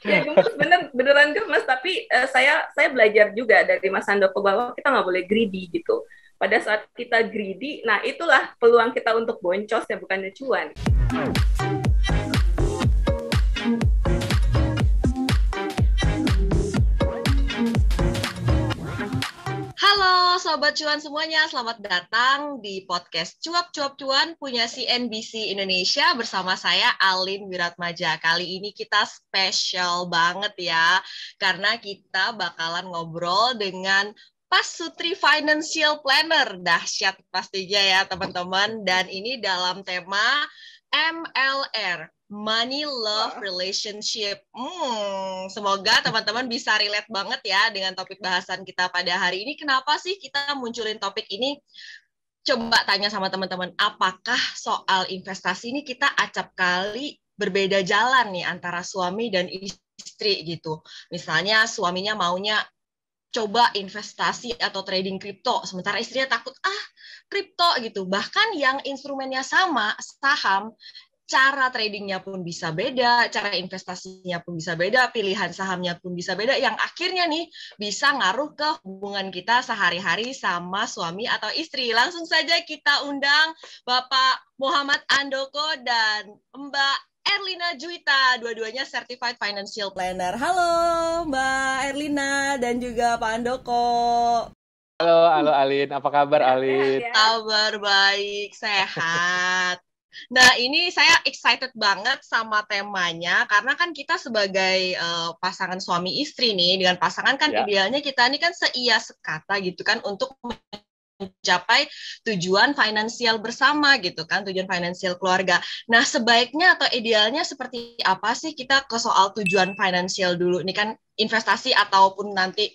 Ya gemes beneran gemes, tapi saya belajar juga dari Mas Handoko bahwa kita nggak boleh greedy gitu. Pada saat kita greedy, nah itulah peluang kita untuk boncos ya, bukannya cuan. Halo Sobat Cuan semuanya, selamat datang di podcast Cuap-Cuap Cuan punya CNBC Indonesia bersama saya Alin Wiratmaja. Kali ini kita spesial banget ya, karena kita bakalan ngobrol dengan Pas Sutri Financial Planner. Dahsyat pastinya ya teman-teman, dan ini dalam tema MLR, Money Love Wah, Relationship. Semoga teman-teman bisa relate banget ya dengan topik bahasan kita pada hari ini. Kenapa sih kita munculin topik ini? Coba tanya sama teman-teman, apakah soal investasi ini kita acap kali berbeda jalan nih antara suami dan istri gitu. Misalnya suaminya maunya coba investasi atau trading kripto, sementara istrinya takut, kripto gitu. Bahkan yang instrumennya sama, saham, cara tradingnya pun bisa beda, cara investasinya pun bisa beda, pilihan sahamnya pun bisa beda, yang akhirnya nih bisa ngaruh ke hubungan kita sehari-hari sama suami atau istri. Langsung saja kita undang Bapak Muhammad Andoko dan Mbak Erlina Juwita, dua-duanya Certified Financial Planner. Halo Mbak Erlina dan juga Pak Andoko. Halo Alin, apa kabar sehat-sehat Alin? ya. Kabar baik, sehat. Nah, ini saya excited banget sama temanya karena kan kita sebagai pasangan suami istri nih, dengan pasangan kan Ya, idealnya kita ini kan seia sekata gitu kan untuk mencapai tujuan finansial bersama gitu kan, tujuan finansial keluarga. Nah, sebaiknya atau idealnya seperti apa sih kita ke soal tujuan finansial dulu? Ini kan investasi ataupun nanti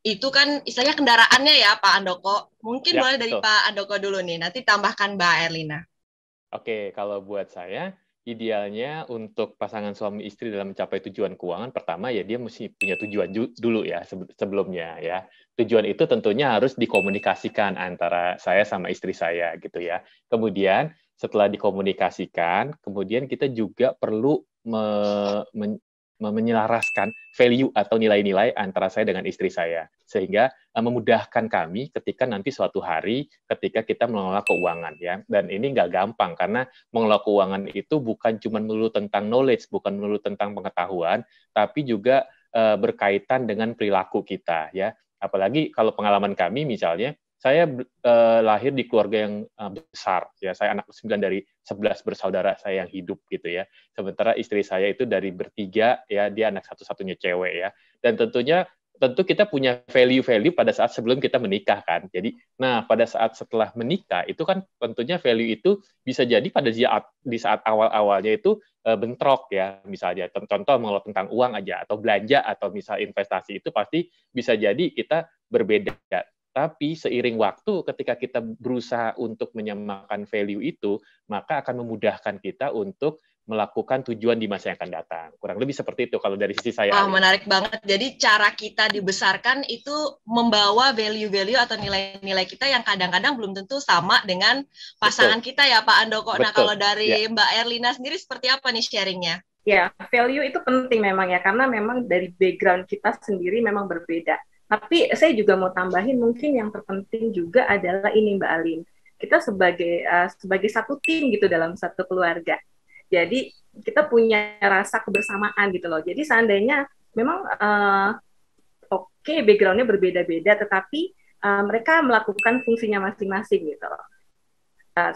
itu kan istilahnya kendaraannya ya Pak Andoko. Mungkin ya boleh dari betul. Pak Andoko dulu nih, nanti tambahkan Mbak Erlina. Oke, kalau buat saya, idealnya untuk pasangan suami istri dalam mencapai tujuan keuangan, pertama ya dia mesti punya tujuan dulu ya sebelumnya ya. Tujuan itu tentunya harus dikomunikasikan antara saya sama istri saya gitu ya. Kemudian setelah dikomunikasikan, kemudian kita juga perlu menyelaraskan value atau nilai-nilai antara saya dengan istri saya, sehingga memudahkan kami ketika nanti suatu hari ketika kita mengelola keuangan ya. Dan ini nggak gampang karena mengelola keuangan itu bukan cuma melulu tentang knowledge, bukan melulu tentang pengetahuan, tapi juga berkaitan dengan perilaku kita ya. Apalagi kalau pengalaman kami misalnya, saya lahir di keluarga yang besar ya. Saya anak 9 dari 11 bersaudara saya yang hidup gitu ya. Sementara istri saya itu dari bertiga ya, dia anak satu-satunya cewek ya. Dan tentu kita punya value-value pada saat sebelum kita menikah kan. Jadi, nah pada saat setelah menikah itu kan tentunya value itu bisa jadi pada di saat awal-awalnya itu bentrok ya. Misalnya contoh mengelola tentang uang aja atau belanja atau misal investasi itu pasti bisa jadi kita berbeda. Tapi seiring waktu ketika kita berusaha untuk menyamakan value itu, maka akan memudahkan kita untuk melakukan tujuan di masa yang akan datang. Kurang lebih seperti itu kalau dari sisi saya, Wah, Alin. menarik banget. Jadi cara kita dibesarkan itu membawa value-value atau nilai-nilai kita yang kadang-kadang belum tentu sama dengan pasangan Betul, kita ya, Pak Andoko. Nah, kalau betul. Ya, dari Mbak Erlina sendiri seperti apa nih sharingnya? Ya, value itu penting memang ya, karena memang dari background kita sendiri memang berbeda. Tapi saya juga mau tambahin, mungkin yang terpenting juga adalah ini Mbak Alin. Kita sebagai satu tim gitu dalam satu keluarga. Jadi kita punya rasa kebersamaan gitu loh. Jadi seandainya memang oke, backgroundnya berbeda-beda, tetapi mereka melakukan fungsinya masing-masing gitu loh.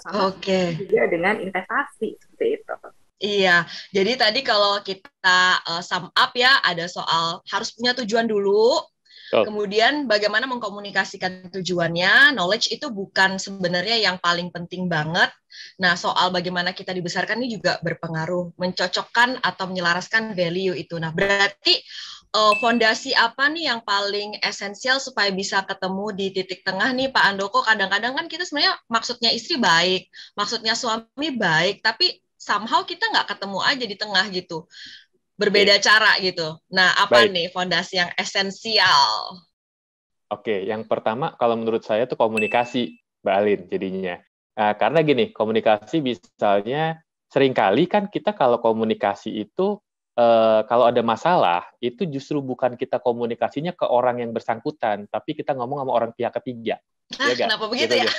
Sama Oke. juga dengan investasi seperti itu. Iya, jadi tadi kalau kita sum up ya, ada soal harus punya tujuan dulu, betul. kemudian bagaimana mengkomunikasikan tujuannya, knowledge itu bukan sebenarnya yang paling penting banget. Nah, soal bagaimana kita dibesarkan ini juga berpengaruh, mencocokkan atau menyelaraskan value itu. Nah, berarti fondasi apa nih yang paling esensial supaya bisa ketemu di titik tengah nih Pak Andoko? Kadang-kadang kan kita sebenarnya maksudnya istri baik, maksudnya suami baik, tapi somehow kita nggak ketemu aja di tengah gitu. Oke, Berbeda cara gitu. Nah, apa baik. nih fondasi yang esensial? Oke, yang pertama kalau menurut saya itu komunikasi, Mbak Alin, jadinya. Karena gini, komunikasi misalnya seringkali kan kita kalau komunikasi itu kalau ada masalah, itu justru bukan kita komunikasinya ke orang yang bersangkutan, tapi kita ngomong sama orang pihak ketiga. Nah, ya kenapa begitu gitu ya?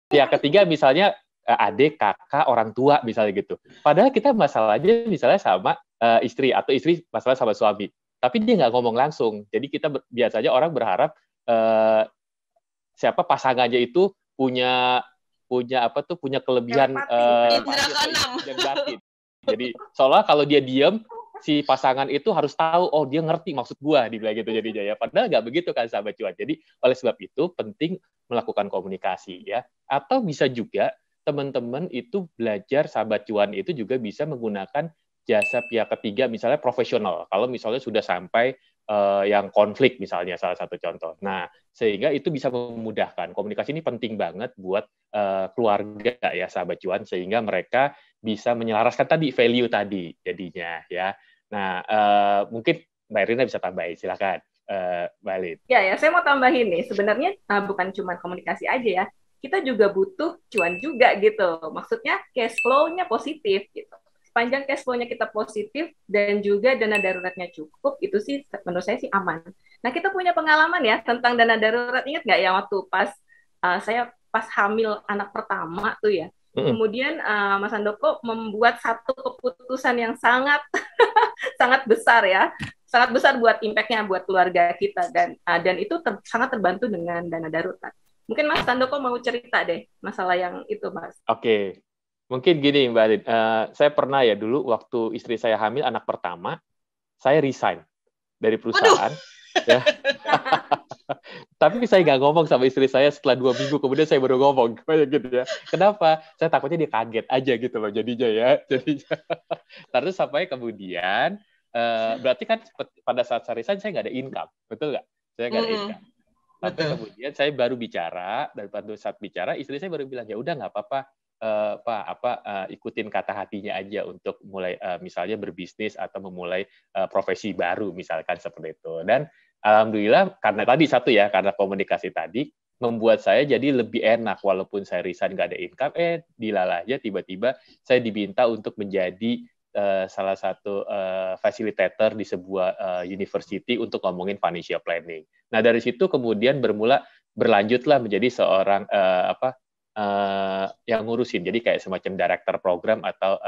Pihak ketiga misalnya adik, kakak, orang tua misalnya gitu. Padahal kita masalahnya misalnya sama istri, atau istri masalah sama suami. Tapi dia nggak ngomong langsung. Jadi kita biasanya orang berharap siapa pasangannya itu punya kelebihan indra keenam. Jadi seolah kalau dia diam, si pasangan itu harus tahu, oh dia ngerti maksud gua, dibilang gitu jadinya ya. Padahal nggak begitu kan sahabat cuan. Jadi oleh sebab itu penting melakukan komunikasi ya. Atau bisa juga teman-teman itu belajar sahabat cuan itu juga bisa menggunakan jasa pihak ketiga, misalnya profesional. Kalau misalnya sudah sampai yang konflik misalnya salah satu contoh. Nah, sehingga itu bisa memudahkan. Komunikasi ini penting banget buat keluarga ya sahabat cuan, sehingga mereka bisa menyelaraskan tadi value tadi jadinya ya. Nah, mungkin Mbak Irina bisa tambahin, silakan Mbak Lin. Ya, saya mau tambahin nih. Sebenarnya bukan cuma komunikasi aja ya. Kita juga butuh cuan juga gitu. Maksudnya cash flow-nya positif gitu. Sepanjang cash flow-nya kita positif dan juga dana daruratnya cukup, itu sih menurut saya sih aman. Nah, kita punya pengalaman ya tentang dana darurat. Ingat nggak ya waktu saya pas hamil anak pertama tuh ya. Kemudian Mas Handoko membuat satu keputusan yang sangat sangat besar ya. Sangat besar buat impact-nya buat keluarga kita, dan itu sangat terbantu dengan dana darurat. Mungkin Mas Handoko mau cerita deh masalah yang itu, Mas. Oke. Mungkin gini Mbak Lin, saya pernah ya dulu waktu istri saya hamil anak pertama, saya resign dari perusahaan. Ya. Tapi saya nggak ngomong sama istri saya setelah 2 minggu, kemudian saya baru ngomong. Gitu ya. Kenapa? Saya takutnya dia kaget aja gitu loh jadinya ya. Terus sampai kemudian, berarti kan pada saat saya resign saya nggak ada income, betul nggak? Saya nggak ada income. Tapi kemudian saya baru bicara, dan pada saat bicara istri saya baru bilang, ya udah nggak apa-apa, ikutin kata hatinya aja untuk mulai misalnya berbisnis atau memulai profesi baru misalkan seperti itu. Dan alhamdulillah karena tadi satu ya, karena komunikasi tadi membuat saya jadi lebih enak walaupun saya resign nggak ada income, dilalahnya tiba-tiba saya diminta untuk menjadi salah satu facilitator di sebuah university untuk ngomongin financial planning. Nah dari situ kemudian berlanjutlah menjadi seorang yang ngurusin, jadi kayak semacam director program atau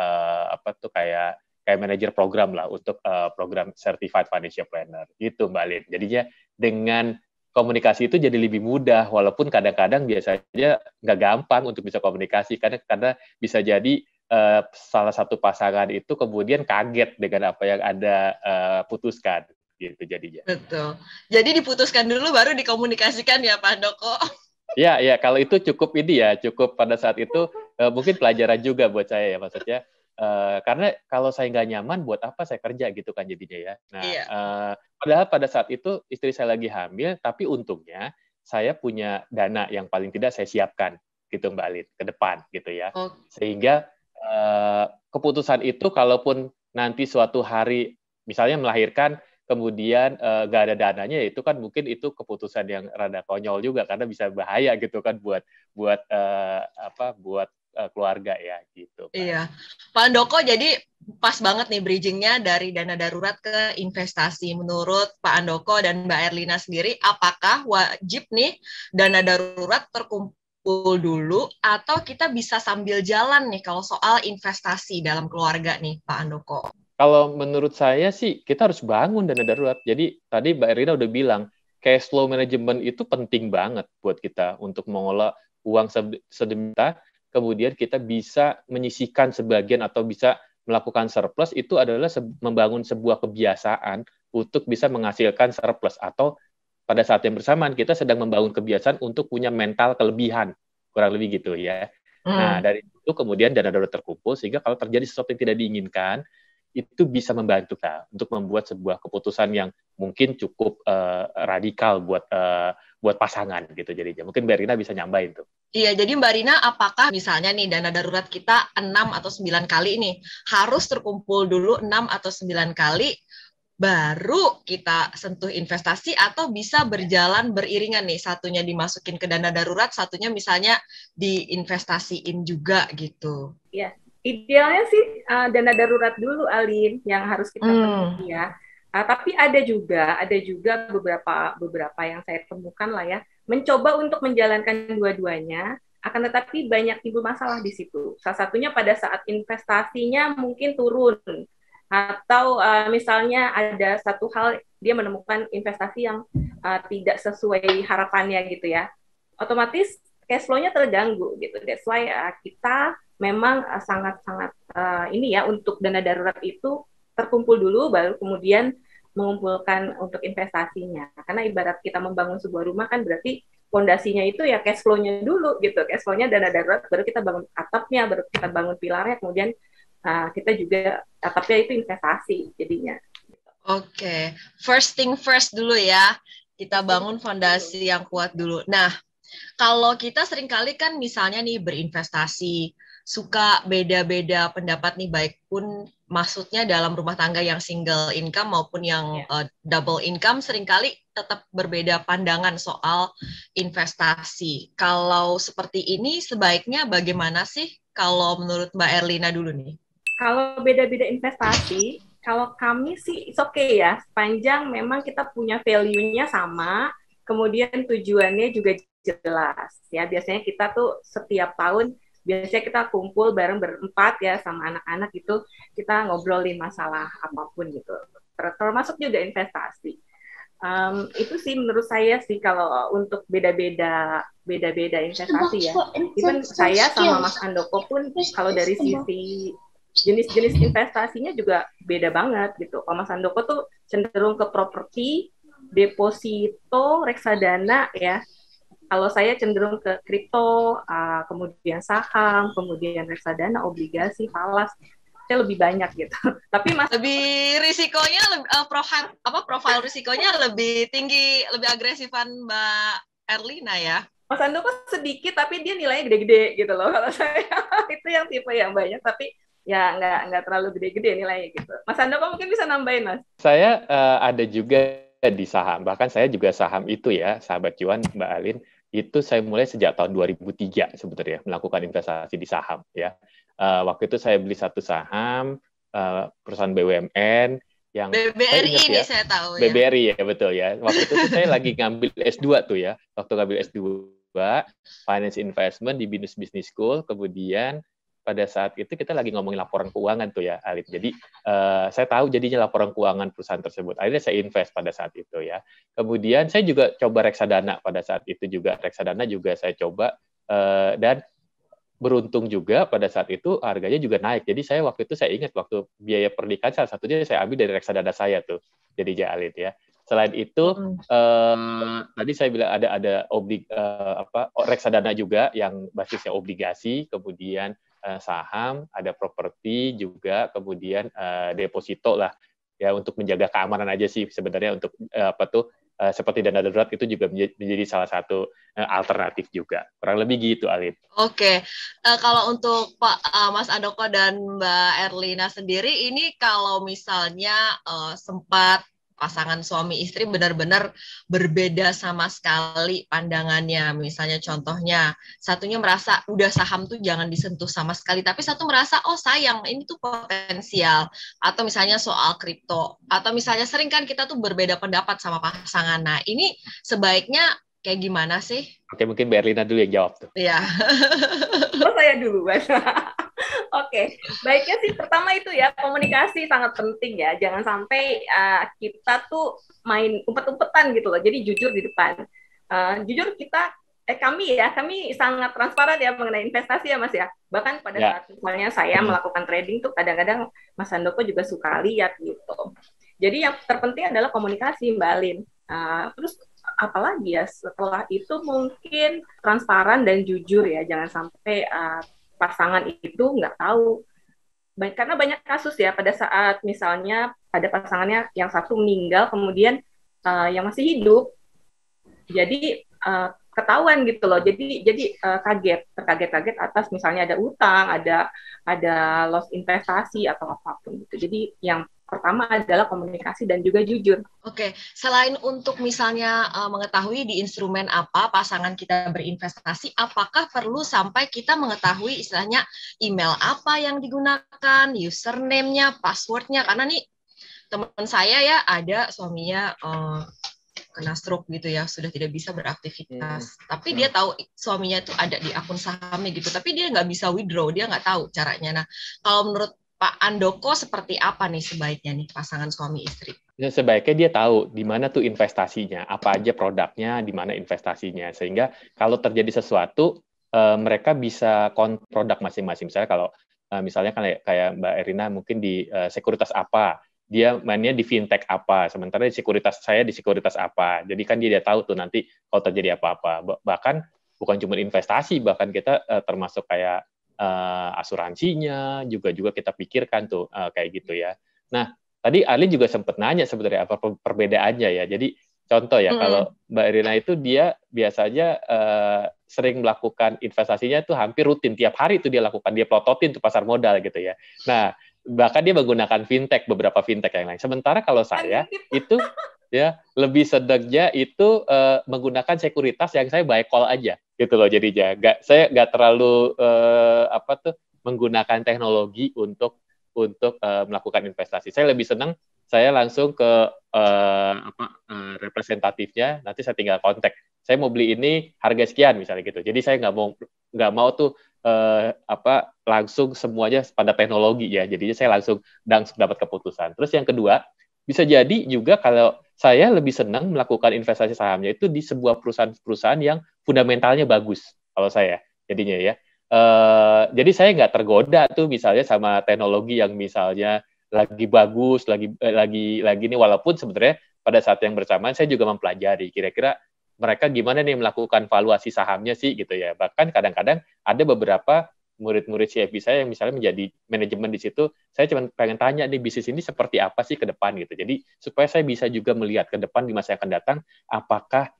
kayak manajer program lah untuk program certified financial planner gitu Mbak Lin. Jadinya dengan komunikasi itu jadi lebih mudah, walaupun kadang-kadang biasanya nggak gampang untuk bisa komunikasi karena bisa jadi salah satu pasangan itu kemudian kaget dengan apa yang Anda putuskan gitu jadinya. Betul. Jadi diputuskan dulu baru dikomunikasikan ya Pak Handoko. Ya, kalau itu cukup cukup pada saat itu mungkin pelajaran juga buat saya ya maksudnya. Karena kalau saya nggak nyaman, buat apa saya kerja gitu kan jadinya ya. Nah, padahal pada saat itu istri saya lagi hamil, tapi untungnya saya punya dana yang paling tidak saya siapkan gitu Mbak Lin ke depan gitu ya. Sehingga keputusan itu kalaupun nanti suatu hari misalnya melahirkan, kemudian nggak ada dananya, itu kan mungkin itu keputusan yang rada konyol juga karena bisa bahaya gitu kan buat keluarga ya gitu. Iya, Pak Handoko, jadi pas banget nih bridgingnya dari dana darurat ke investasi. Menurut Pak Handoko dan Mbak Erlina sendiri, apakah wajib nih dana darurat terkumpul dulu atau kita bisa sambil jalan nih kalau soal investasi dalam keluarga nih Pak Handoko? Kalau menurut saya sih kita harus bangun dana darurat. Jadi tadi Mbak Erlina udah bilang cash flow management itu penting banget buat kita untuk mengelola uang sedemikian, kemudian kita bisa menyisihkan sebagian atau bisa melakukan surplus. Itu adalah membangun sebuah kebiasaan untuk bisa menghasilkan surplus, atau pada saat yang bersamaan kita sedang membangun kebiasaan untuk punya mental kelebihan, kurang lebih gitu ya. Nah dari itu kemudian dana darurat terkumpul sehingga kalau terjadi sesuatu yang tidak diinginkan, itu bisa membantu kita untuk membuat sebuah keputusan yang mungkin cukup radikal buat pasangan gitu jadinya. Mungkin Mbak Rina bisa nyambain tuh. Iya, jadi Mbak Rina, apakah misalnya nih dana darurat kita 6 atau 9 kali nih, harus terkumpul dulu 6 atau 9 kali, baru kita sentuh investasi, atau bisa berjalan beriringan nih, satunya dimasukin ke dana darurat, satunya misalnya diinvestasiin juga gitu? Iya, Idealnya sih dana darurat dulu, Alin, yang harus kita penuhi ya. Tapi ada juga beberapa yang saya temukan lah ya, mencoba untuk menjalankan dua-duanya, akan tetapi banyak timbul masalah di situ. Salah satunya pada saat investasinya mungkin turun, atau misalnya ada satu hal dia menemukan investasi yang tidak sesuai harapannya gitu ya, otomatis cash flow-nya terganggu gitu. That's why kita memang sangat-sangat ini ya, untuk dana darurat itu terkumpul dulu, baru kemudian mengumpulkan untuk investasinya. Karena ibarat kita membangun sebuah rumah kan berarti fondasinya itu ya cash flow-nya dulu gitu. Cash flow-nya dana darurat, baru kita bangun atapnya, baru kita bangun pilarnya, kemudian kita juga atapnya itu investasi jadinya. Oke, first thing first dulu ya. Kita bangun fondasi yang kuat dulu. Nah, kalau kita seringkali kan misalnya nih berinvestasi, suka beda-beda pendapat nih, baik pun maksudnya dalam rumah tangga yang single income maupun yang double income, seringkali tetap berbeda pandangan soal investasi. Kalau seperti ini sebaiknya bagaimana sih kalau menurut Mbak Erlina dulu nih? Kalau beda-beda investasi, kalau kami sih it's okay ya, sepanjang memang kita punya value-nya sama, kemudian tujuannya juga jelas ya. Biasanya kita tuh setiap tahun biasanya kita kumpul bareng berempat ya sama anak-anak gitu, kita ngobrolin masalah apapun gitu, termasuk juga investasi. Itu sih menurut saya sih, kalau untuk beda-beda investasi ya. Even saya sama Mas Andoko pun kalau dari sisi jenis-jenis investasinya juga beda banget gitu. Kalau Mas Andoko tuh cenderung ke properti, deposito, reksadana ya. Kalau saya cenderung ke kripto, kemudian saham, kemudian reksadana, obligasi, falas. Saya lebih banyak gitu. Tapi Mas lebih risikonya profil risikonya lebih tinggi, lebih agresifan Mbak Erlina ya. Mas Andoko sedikit tapi dia nilainya gede-gede gitu loh. Kalau saya itu yang tipe yang banyak tapi ya nggak terlalu gede-gede nilainya gitu. Mas Andoko mungkin bisa nambahin, Mas. Saya ada juga di saham, bahkan saya juga saham itu ya, sahabat cuan Mbak Alin, itu saya mulai sejak tahun 2003 sebenarnya melakukan investasi di saham ya. Waktu itu saya beli satu saham perusahaan BUMN yang BBRI saya ingat ya, saya tahu ya. BBRI ya, betul ya. Waktu itu saya lagi ngambil S2 tuh ya. Waktu ngambil S2 Finance Investment di Binus Business School, kemudian pada saat itu kita lagi ngomongin laporan keuangan tuh ya, Alif. Jadi saya tahu jadinya laporan keuangan perusahaan tersebut. Akhirnya saya invest pada saat itu ya. Kemudian saya juga coba reksadana pada saat itu juga. Reksadana juga saya coba dan beruntung juga pada saat itu harganya juga naik. Jadi saya waktu itu saya ingat waktu biaya pernikahan salah satunya saya ambil dari reksadana saya tuh. Jadi Alif ya. Selain itu tadi saya bilang ada reksadana juga yang basisnya obligasi, kemudian saham, ada properti juga, kemudian deposito lah ya, untuk menjaga keamanan aja sih sebenarnya, untuk seperti dana darurat itu juga menjadi salah satu alternatif juga. Kurang lebih gitu, Alin. Oke. Kalau untuk Pak Mas Andoko dan Mbak Erlina sendiri, ini kalau misalnya sempat pasangan suami istri benar-benar berbeda sama sekali pandangannya. Misalnya contohnya, satunya merasa udah saham tuh jangan disentuh sama sekali, tapi satu merasa oh sayang ini tuh potensial. Atau misalnya soal kripto, atau misalnya sering kan kita tuh berbeda pendapat sama pasangan. Nah, ini sebaiknya kayak gimana sih? Oke, mungkin Mbak Erlina dulu yang jawab tuh. Iya. Saya dulu, Mas. Oke, baiknya sih pertama itu ya, komunikasi sangat penting ya. Jangan sampai kita tuh main umpet-umpetan gitu loh. Jadi jujur di depan. Jujur kami sangat transparan ya mengenai investasi ya, Mas ya. Bahkan pada saat misalnya saya melakukan trading tuh kadang-kadang Mas Handoko juga suka lihat gitu. Jadi yang terpenting adalah komunikasi, Mbak Alin. Terus apalagi ya, setelah itu mungkin transparan dan jujur ya. Jangan sampai pasangan itu nggak tahu. Karena banyak kasus ya, pada saat misalnya ada pasangannya yang satu meninggal, kemudian yang masih hidup, jadi ketahuan gitu loh. Jadi terkaget atas misalnya ada utang, ada loss investasi atau apapun gitu. Jadi yang pertama adalah komunikasi dan juga jujur. Oke, selain untuk misalnya mengetahui di instrumen apa pasangan kita berinvestasi, apakah perlu sampai kita mengetahui istilahnya email apa yang digunakan, username-nya, password-nya? Karena nih teman saya ya ada suaminya kena stroke gitu ya, sudah tidak bisa beraktivitas. Tapi dia tahu suaminya itu ada di akun sahamnya gitu, tapi dia nggak bisa withdraw, dia nggak tahu caranya. Nah, kalau menurut Pak Andoko seperti apa nih sebaiknya nih pasangan suami istri? Ya, sebaiknya dia tahu di mana tuh investasinya, apa aja produknya, di mana investasinya. Sehingga kalau terjadi sesuatu, mereka bisa produk masing-masing. Misalnya kalau misalnya kayak Mbak Erina mungkin di sekuritas apa, dia mainnya di fintech apa, sementara di sekuritas saya di sekuritas apa. Jadi kan dia tahu tuh nanti kalau terjadi apa-apa. Bahkan bukan cuma investasi, bahkan kita termasuk kayak asuransinya juga kita pikirkan tuh kayak gitu ya. Nah, tadi Ali juga sempat nanya sebenarnya apa perbedaannya ya. Jadi contoh ya, kalau Mbak Irina itu dia biasanya sering melakukan investasinya tuh hampir rutin, tiap hari itu dia lakukan, dia plototin tuh pasar modal gitu ya. Nah, bahkan dia menggunakan beberapa fintech yang lain. Sementara kalau saya itu ya lebih sedangnya itu menggunakan sekuritas yang saya buy call aja gitu loh. Jadinya saya nggak terlalu menggunakan teknologi untuk melakukan investasi. Saya lebih senang saya langsung ke representatifnya, nanti saya tinggal kontak. Saya mau beli ini harga sekian misalnya gitu. Jadi saya nggak mau tuh langsung semuanya pada teknologi ya. Jadinya saya langsung dapat keputusan. Terus yang kedua, bisa jadi juga kalau saya lebih senang melakukan investasi sahamnya itu di sebuah perusahaan yang fundamentalnya bagus kalau saya jadinya ya. Jadi saya nggak tergoda tuh misalnya sama teknologi yang misalnya lagi bagus, lagi ini, walaupun sebenarnya pada saat yang bersamaan saya juga mempelajari kira-kira mereka gimana nih melakukan valuasi sahamnya sih gitu ya. Bahkan kadang-kadang ada beberapa murid-murid CFP saya yang misalnya menjadi manajemen di situ, saya cuma pengen tanya nih bisnis ini seperti apa sih ke depan gitu. Jadi supaya saya bisa juga melihat ke depan di masa yang akan datang apakah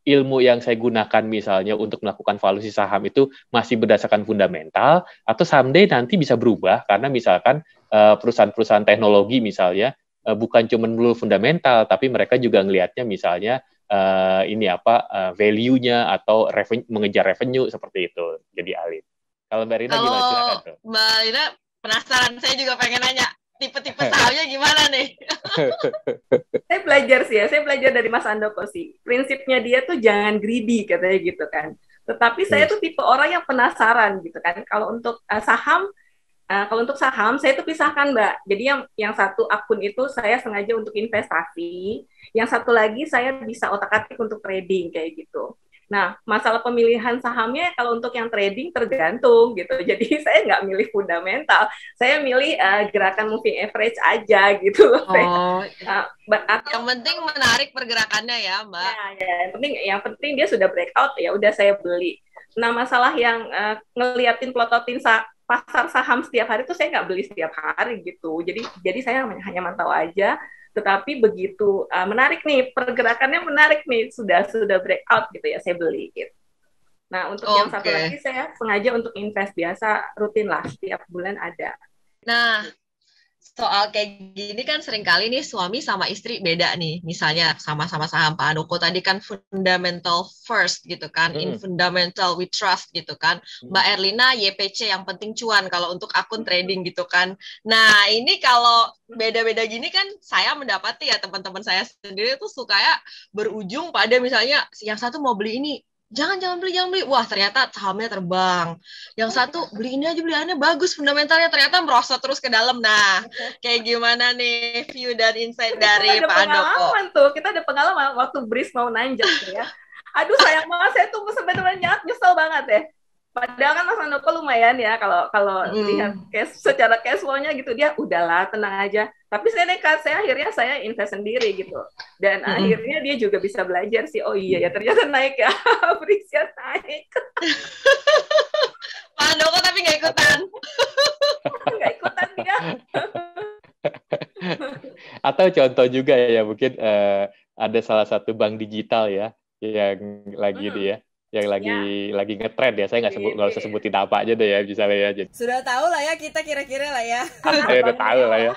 ilmu yang saya gunakan misalnya untuk melakukan valuasi saham itu masih berdasarkan fundamental atau someday nanti bisa berubah karena misalkan perusahaan-perusahahaan teknologi misalnya bukan cuma melulu fundamental tapi mereka juga ngelihatnya misalnya value-nya atau mengejar revenue seperti itu. Jadi Alin. Kalau Mbak Rina gimana? Silakan tuh. Mbak Rina penasaran, saya juga pengen nanya tipe-tipe sahamnya gimana nih? Saya belajar dari Mas Andoko sih. Prinsipnya dia tuh jangan greedy katanya gitu kan. Tetapi saya tuh tipe orang yang penasaran gitu kan. Kalau untuk saham saya tuh pisahkan Mbak. Jadi yang satu akun itu saya sengaja untuk investasi, yang satu lagi saya bisa otak-atik untuk trading kayak gitu. Nah, masalah pemilihan sahamnya kalau untuk yang trading tergantung gitu. Jadi saya nggak milih fundamental, saya milih gerakan moving average aja gitu loh. Yang penting menarik pergerakannya ya, Mbak. Ya, yang penting dia sudah breakout ya udah saya beli. Nah, masalah yang ngeliatin plototin pasar saham setiap hari itu saya nggak beli setiap hari gitu. Jadi saya hanya mantau aja. Tetapi begitu menarik nih, pergerakannya menarik nih, sudah breakout gitu ya, saya beli gitu. Nah, untuk yang satu lagi saya sengaja untuk invest biasa, rutin lah, setiap bulan ada. Nah, soal kayak gini kan seringkali nih suami sama istri beda nih. Misalnya sama-sama saham, Pak Andoko tadi kan fundamental first gitu kan, in fundamental we trust gitu kan. Mbak Erlina YPC yang penting cuan kalau untuk akun trading gitu kan. Nah ini kalau beda-beda gini kan saya mendapati ya teman-teman saya sendiri tuh suka ya berujung pada misalnya yang satu mau beli ini, jangan beli. Wah, ternyata sahamnya terbang. Yang satu, beli ini aja, beliannya bagus, fundamentalnya ternyata merosot terus ke dalam. Nah, kayak gimana nih view dan insight dari Pak Andoko? Kita ada pengalaman waktu Bris mau nanjak ya. Aduh, sayang banget, saya tunggu sebenarnya nyesel banget ya. Padahal kan Mas Andoko lumayan ya kalau lihat secara cash flow-nya gitu, dia udahlah tenang aja. Tapi saya nekat, akhirnya invest sendiri gitu. Dan akhirnya dia juga bisa belajar sih, oh iya ya ternyata naik ya, Brisnya naik. Pak Andoko tapi nggak ikutan. Nggak ikutan dia. Atau contoh juga ya, mungkin ada salah satu bank digital ya, yang lagi ini ya. yang lagi ngetrend ya. Saya nggak usah sebutin apa aja deh ya, misalnya ya. Jadi, sudah tahu lah ya kita kira-kira lah ya. saya udah tahu lah ya.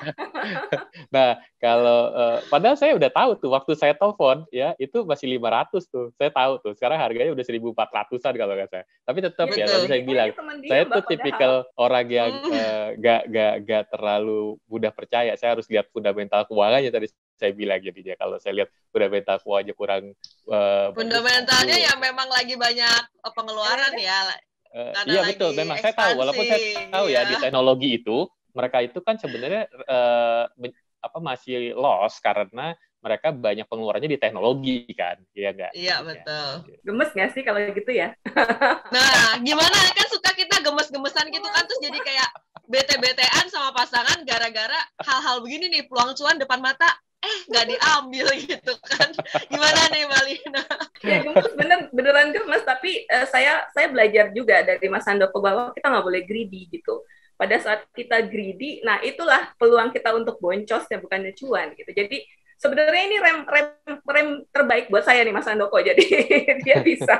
Nah, kalau padahal saya udah tahu tuh waktu saya telepon ya, itu masih 500 tuh. Saya tahu tuh. Sekarang harganya udah 1.400-an kalau nggak salah. Tapi tetap ya tadi saya bilang, saya tuh tipikal orang yang nggak terlalu mudah percaya. Saya harus lihat fundamental keuangannya tadi saya bilang jadinya. Kalau saya lihat fundamental keuangannya kurang fundamentalnya ya memang lagi banyak pengeluaran ya. Iya betul, memang saya tahu. Walaupun saya tahu ya di teknologi itu mereka itu kan sebenarnya masih loss karena mereka banyak pengeluarannya di teknologi kan, iya nggak? Iya betul. Gemes nggak sih kalau gitu ya? Nah, gimana kan suka kita gemes-gemesan gitu kan, terus jadi kayak bete-betean sama pasangan gara-gara hal-hal begini nih, peluang cuan depan mata, nggak diambil gitu kan? Gimana nih Mbak Lina? Ya gemes, beneran gemes. Tapi saya belajar juga dari Mas Handoko bahwa kita nggak boleh greedy gitu. Pada saat kita greedy, nah itulah peluang kita untuk boncos ya, bukannya cuan gitu. Jadi sebenarnya ini rem terbaik buat saya nih Mas Handoko. Jadi dia bisa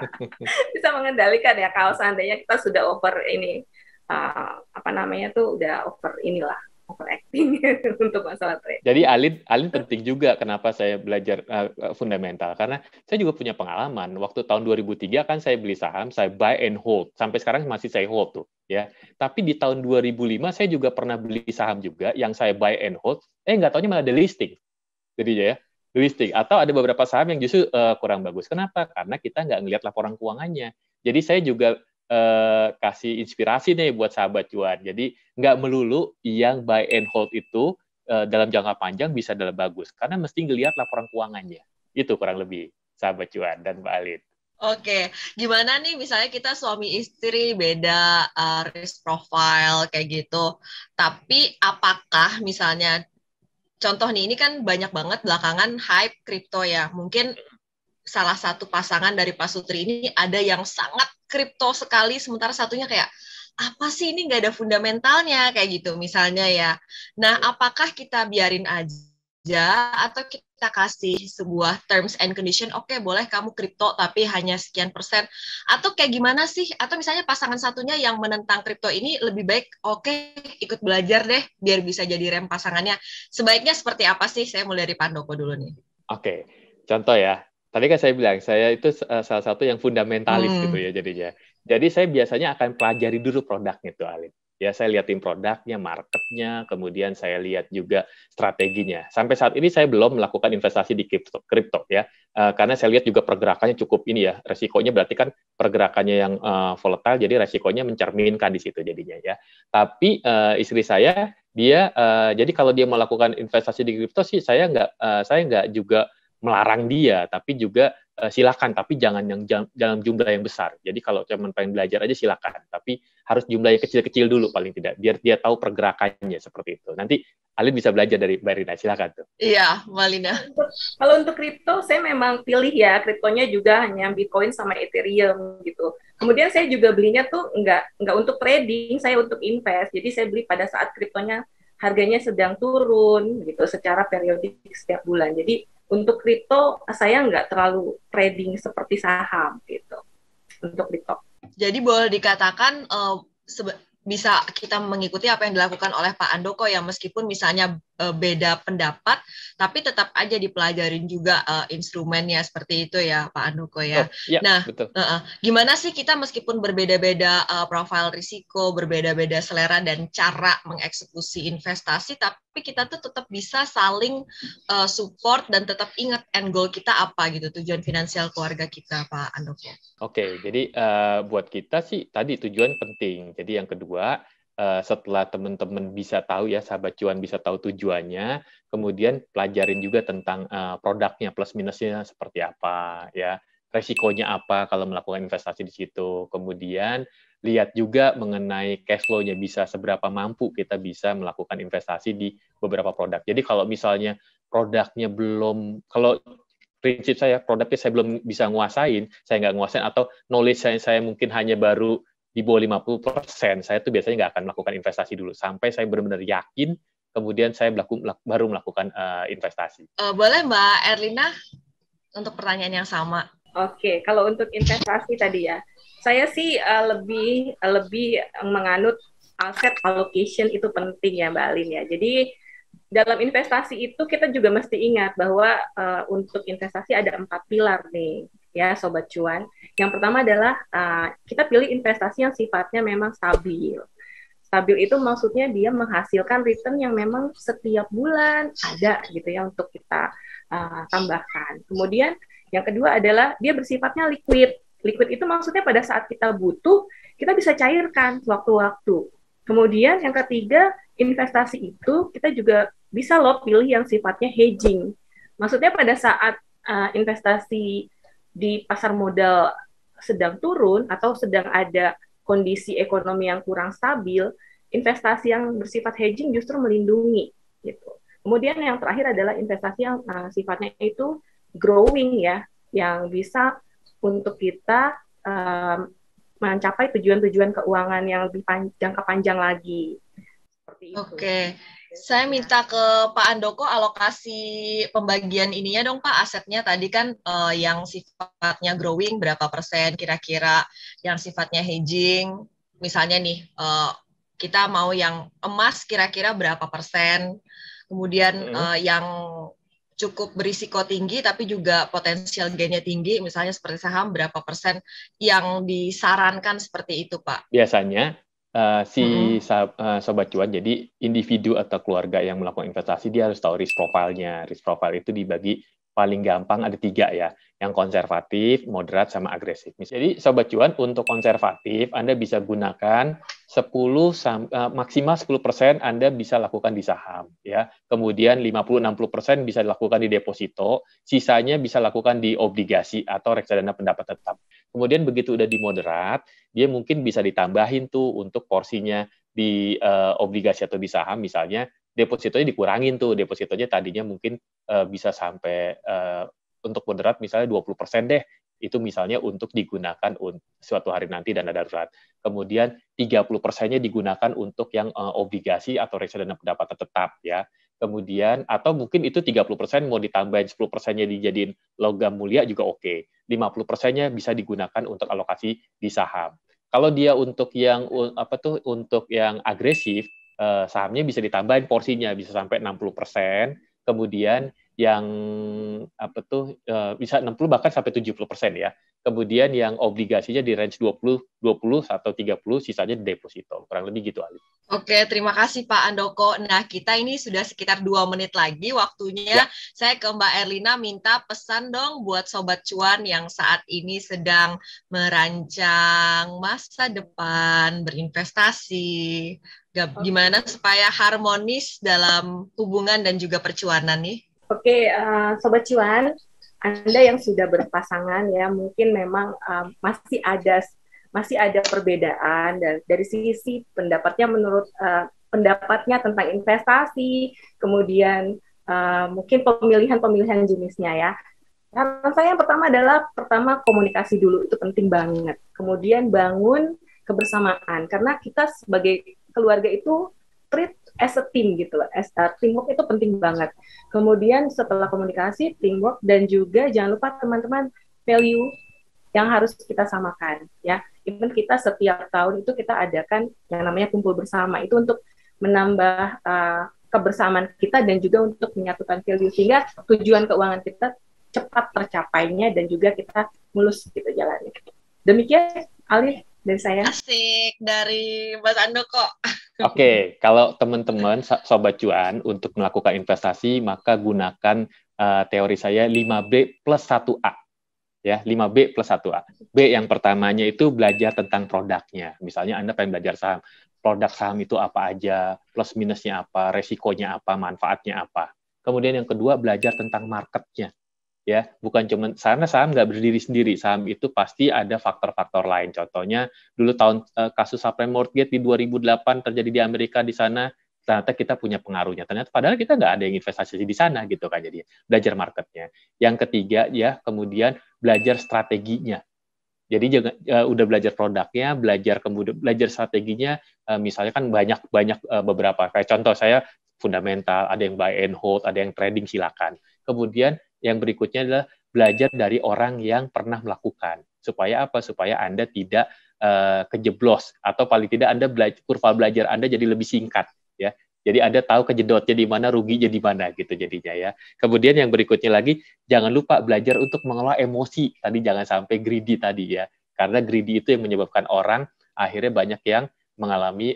mengendalikan ya kalau seandainya kita sudah over ini udah over overacting untuk masalah trade. Jadi Alin penting juga kenapa saya belajar fundamental, karena saya juga punya pengalaman. Waktu tahun 2003 kan saya beli saham, saya buy and hold. Sampai sekarang masih saya hold tuh, ya. Tapi di tahun 2005 saya juga pernah beli saham juga yang saya buy and hold, nggak taunya malah delisting. Jadinya ya, delisting. Atau ada beberapa saham yang justru kurang bagus. Kenapa? Karena kita nggak ngelihat laporan keuangannya. Jadi saya juga kasih inspirasi nih buat sahabat cuan. Jadi nggak melulu yang buy and hold itu dalam jangka panjang bisa dalam bagus, karena mesti ngelihat laporan keuangannya. Itu kurang lebih sahabat cuan dan Mbak Alin. Oke, gimana nih misalnya kita suami istri beda risk profile kayak gitu, tapi apakah misalnya contoh nih, ini kan banyak banget belakangan hype kripto ya, mungkin salah satu pasangan dari Pak Sutri ini ada yang sangat kripto sekali, sementara satunya kayak, apa sih ini nggak ada fundamentalnya, kayak gitu misalnya ya. Nah, apakah kita biarin aja, atau kita kasih sebuah terms and condition, oke, boleh kamu kripto, tapi hanya sekian persen, atau kayak gimana sih? Atau misalnya pasangan satunya yang menentang kripto ini lebih baik, oke, ikut belajar deh, biar bisa jadi rem pasangannya. Sebaiknya seperti apa sih? Saya mulai dari Pak Handoko dulu nih. Oke, contoh ya. Tadi kan saya bilang, saya itu salah satu yang fundamentalis gitu ya jadinya. Jadi saya biasanya akan pelajari dulu produknya tuh, Alin. Ya, saya liatin produknya, marketnya, kemudian saya lihat juga strateginya. Sampai saat ini saya belum melakukan investasi di kripto ya, karena saya lihat juga pergerakannya cukup ini ya, resikonya berarti kan pergerakannya yang volatile, jadi resikonya mencerminkan di situ jadinya ya. Tapi istri saya, dia jadi kalau dia melakukan investasi di kripto sih, saya nggak juga melarang dia, tapi juga silakan, tapi jangan yang dalam jumlah yang besar. Jadi kalau cuma pengen belajar aja silakan, tapi harus jumlahnya kecil-kecil dulu paling tidak, biar dia tahu pergerakannya seperti itu. Nanti Alin bisa belajar dari Mbak Rina, silakan tuh. Iya, Mbak Lina. Kalau untuk kripto, saya memang pilih ya, kriptonya juga hanya Bitcoin sama Ethereum gitu. Kemudian saya juga belinya tuh nggak untuk trading, saya untuk invest. Jadi saya beli pada saat kriptonya harganya sedang turun gitu, secara periodik setiap bulan. Jadi untuk kripto saya nggak terlalu trading seperti saham gitu untuk kripto. Jadi boleh dikatakan bisa kita mengikuti apa yang dilakukan oleh Pak Handoko ya, meskipun misalnya beda pendapat, tapi tetap aja dipelajarin juga instrumennya seperti itu ya Pak Handoko ya. Ya nah, betul. Gimana sih kita meskipun berbeda-beda profil risiko, berbeda-beda selera dan cara mengeksekusi investasi, tapi kita tuh tetap bisa saling support dan tetap ingat end goal kita apa gitu, tujuan finansial keluarga kita Pak Handoko. Oke, jadi buat kita sih tadi tujuan penting. Jadi yang kedua, setelah teman-teman bisa tahu ya, sahabat cuan bisa tahu tujuannya, kemudian pelajarin juga tentang produknya plus minusnya seperti apa ya, resikonya apa kalau melakukan investasi di situ. Kemudian lihat juga mengenai cash flow-nya, bisa seberapa mampu kita bisa melakukan investasi di beberapa produk. Jadi kalau misalnya produknya belum, kalau prinsip saya produknya saya belum bisa nguasain, saya nggak nguasain, atau knowledge saya mungkin hanya baru di bawah 50%, saya tuh biasanya nggak akan melakukan investasi dulu sampai saya benar-benar yakin, kemudian saya baru melakukan investasi. Boleh Mbak Erlina untuk pertanyaan yang sama? Oke, kalau untuk investasi tadi ya, saya sih lebih lebih menganut aset allocation itu penting ya Mbak Alin ya. Jadi dalam investasi itu kita juga mesti ingat bahwa untuk investasi ada 4 pilar nih ya Sobat Cuan. Yang pertama adalah kita pilih investasi yang sifatnya memang stabil. Stabil itu maksudnya dia menghasilkan return yang memang setiap bulan ada gitu ya untuk kita tambahkan. Kemudian yang kedua adalah dia bersifatnya liquid. Liquid itu maksudnya pada saat kita butuh, kita bisa cairkan sewaktu-waktu. Kemudian yang ketiga, investasi itu kita juga bisa loh pilih yang sifatnya hedging. Maksudnya pada saat investasi di pasar modal sedang turun atau sedang ada kondisi ekonomi yang kurang stabil, investasi yang bersifat hedging justru melindungi gitu. Kemudian yang terakhir adalah investasi yang sifatnya itu growing ya, yang bisa untuk kita mencapai tujuan-tujuan keuangan yang lebih jangka panjang lagi. Seperti itu. Oke. Saya minta ke Pak Andoko alokasi pembagian ininya dong Pak, asetnya tadi kan yang sifatnya growing berapa persen kira-kira, yang sifatnya hedging, misalnya nih kita mau yang emas kira-kira berapa persen, kemudian yang cukup berisiko tinggi tapi juga potensial gainnya tinggi, misalnya seperti saham berapa persen yang disarankan seperti itu Pak? Biasanya Sobat Cuan, jadi individu atau keluarga yang melakukan investasi, dia harus tahu risk profile-nya. Risk profile itu dibagi paling gampang ada 3 ya, yang konservatif, moderat, sama agresif. Jadi Sobat Cuan, untuk konservatif, Anda bisa gunakan 10 maksimal 10% Anda bisa lakukan di saham, ya. Kemudian 50-60% bisa dilakukan di deposito, sisanya bisa lakukan di obligasi atau reksadana pendapat tetap. Kemudian begitu udah di moderat, dia mungkin bisa ditambahin tuh untuk porsinya di obligasi atau di saham, misalnya depositonya dikurangin tuh, depositonya tadinya mungkin bisa sampai untuk moderat misalnya 20% deh, itu misalnya untuk digunakan suatu hari nanti dana darurat. Kemudian 30%-nya digunakan untuk yang obligasi atau reksadana pendapatan tetap ya. Kemudian atau mungkin itu 30% mau ditambahin 10%-nya dijadiin logam mulia juga oke. 50%-nya bisa digunakan untuk alokasi di saham. Kalau dia untuk yang untuk yang agresif, sahamnya bisa ditambahin porsinya bisa sampai 60%, kemudian yang bisa 60 bahkan sampai 70% ya. Kemudian yang obligasinya di range 20 atau 30, sisanya di deposito. Kurang lebih gitu, Ali. Oke, terima kasih Pak Andoko. Nah, kita ini sudah sekitar 2 menit lagi waktunya. Ya. Saya ke Mbak Erlina minta pesan dong buat Sobat Cuan yang saat ini sedang merancang masa depan, berinvestasi. Gimana supaya harmonis dalam hubungan dan juga percuanan nih? Oke, Sobat Cuan, Anda yang sudah berpasangan ya, mungkin memang masih ada perbedaan dari sisi pendapatnya menurut pendapatnya tentang investasi, kemudian mungkin pemilihan jenisnya ya. Karena saya yang pertama adalah komunikasi dulu, itu penting banget. Kemudian bangun kebersamaan, karena kita sebagai keluarga itu treat as a team gitu loh. Teamwork itu penting banget. Kemudian setelah komunikasi, teamwork, dan juga jangan lupa teman-teman value yang harus kita samakan ya. Even kita setiap tahun itu kita adakan yang namanya kumpul bersama, itu untuk menambah kebersamaan kita dan juga untuk menyatukan value sehingga tujuan keuangan kita cepat tercapainya dan juga kita mulus gitu jalannya. Demikian Ali dari saya. Asik dari Mas Andoko. Oke, kalau teman-teman Sobat Cuan untuk melakukan investasi maka gunakan teori saya 5B plus 1A. Ya, 5B plus 1A. B yang pertamanya itu belajar tentang produknya. Misalnya Anda pengen belajar saham. Produk saham itu apa aja, plus minusnya apa, resikonya apa, manfaatnya apa. Kemudian yang kedua belajar tentang marketnya. Ya, bukan cuma saham nggak berdiri sendiri, saham itu pasti ada faktor-faktor lain. Contohnya dulu kasus subprime mortgage di 2008 terjadi di Amerika, di sana ternyata kita punya pengaruhnya. Ternyata padahal kita nggak ada yang investasi di sana gitu kan, jadi belajar marketnya. Yang ketiga ya, kemudian belajar strateginya. Jadi jangan udah belajar produknya, kemudian belajar strateginya. Misalnya kan banyak beberapa kayak contoh saya fundamental, ada yang buy and hold, ada yang trading, silakan. Kemudian yang berikutnya adalah belajar dari orang yang pernah melakukan. Supaya apa? Supaya Anda tidak kejeblos, atau paling tidak Anda kurva belajar Anda jadi lebih singkat, ya. Jadi Anda tahu kejedotnya di mana, ruginya di mana gitu jadinya ya. Kemudian yang berikutnya lagi, jangan lupa belajar untuk mengelola emosi. Tadi jangan sampai greedy tadi ya. Karena greedy itu yang menyebabkan orang akhirnya banyak yang mengalami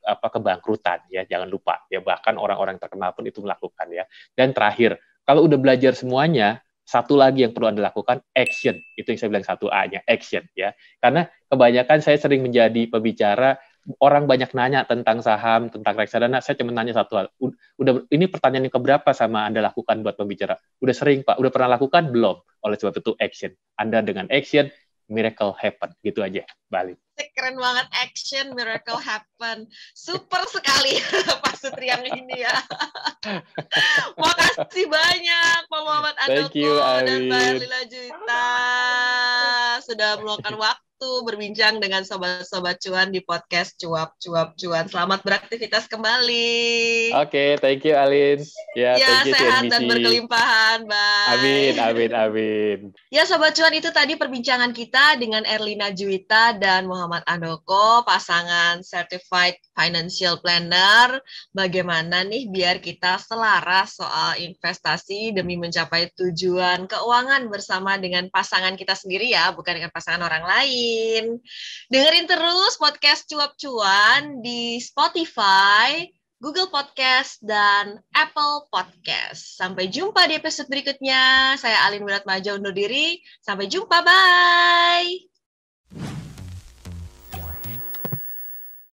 kebangkrutan ya. Jangan lupa ya, bahkan orang-orang terkenal pun itu melakukan ya. Dan terakhir, kalau udah belajar semuanya, satu lagi yang perlu Anda lakukan, action. Itu yang saya bilang 1A-nya, action ya. Karena kebanyakan saya sering menjadi pembicara, orang banyak nanya tentang saham, tentang reksadana, saya cuma nanya satu hal. Udah, ini pertanyaan yang keberapa sama Anda lakukan buat pembicara? Udah sering, Pak. Udah pernah lakukan? Belum. Oleh sebab itu, action. Anda dengan action, miracle happen. Gitu aja, balik. Keren banget, action, miracle happen. Super sekali Pak Sutriang ini ya. Makasih banyak Pak Muhammad Andoko dan Mbak Erlina Juwita sudah meluangkan waktu berbincang dengan sobat-sobat cuan di podcast Cuap Cuap Cuan. Selamat beraktivitas kembali. Oke, thank you Alin. Ya, sehat dan berkelimpahan. Bye. Amin. Ya, sobat cuan, itu tadi perbincangan kita dengan Erlina Juwita dan Muhammad Andoko, pasangan Certified Financial Planner. Bagaimana nih biar kita selaras soal investasi demi mencapai tujuan keuangan bersama dengan pasangan kita sendiri ya, bukan dengan pasangan orang lain. Dengerin terus podcast Cuap Cuan di Spotify, Google Podcast, dan Apple Podcast. Sampai jumpa di episode berikutnya. Saya Alin Wiratmaja undur diri. Sampai jumpa, bye!